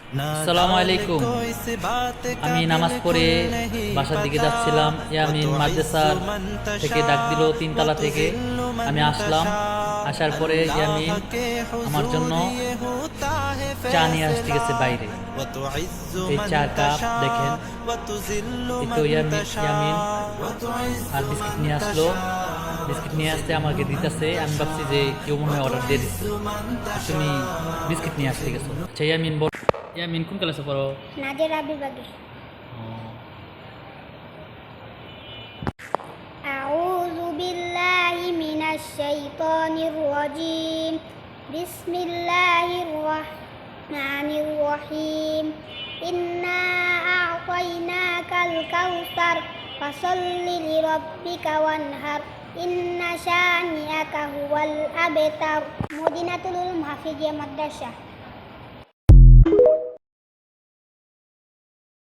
আসসালামু আলাইকুম। আমি নামাজ পড়ে বাসার দিকে যাচ্ছিলাম। ইয়ামিন মাদ্রাসার থেকে ডাক দিল, তিনতলা থেকে। আমি আসলাম। আসার পরে ইয়ামিন আমার জন্য চা নিয়ে আসতে গেছে বাইরে। এই চার কাপ দেখেন, এই তো ইয়ামিন আর বিস্কিট নিয়ে আসলো। বিস্কিট নিয়ে আসতে আমাকে দিতেছে। আমি ভাবছি যে কেউ মনে হয় অর্ডার দিয়ে দিচ্ছে, তুমি বিস্কিট নিয়ে আসতে গেছো। আচ্ছা ইয়ামিন বল, ইয়ামিন কোন ক্লাসে পড়ো? নাজেরা বিভাগে। আউযু বিল্লাহি মিনাশ শাইতানির রাজিম। বিসমিল্লাহির রহমানির রহিম। ইন্না আ'তাইনাকাল কাউসার ফাসাল্লি লিরাব্বিকা ওয়ানহার। ইন্না শানিআকা হুয়াল আবতার। মদিনাতুল মাহফিজিয়া মাদ্রাসা।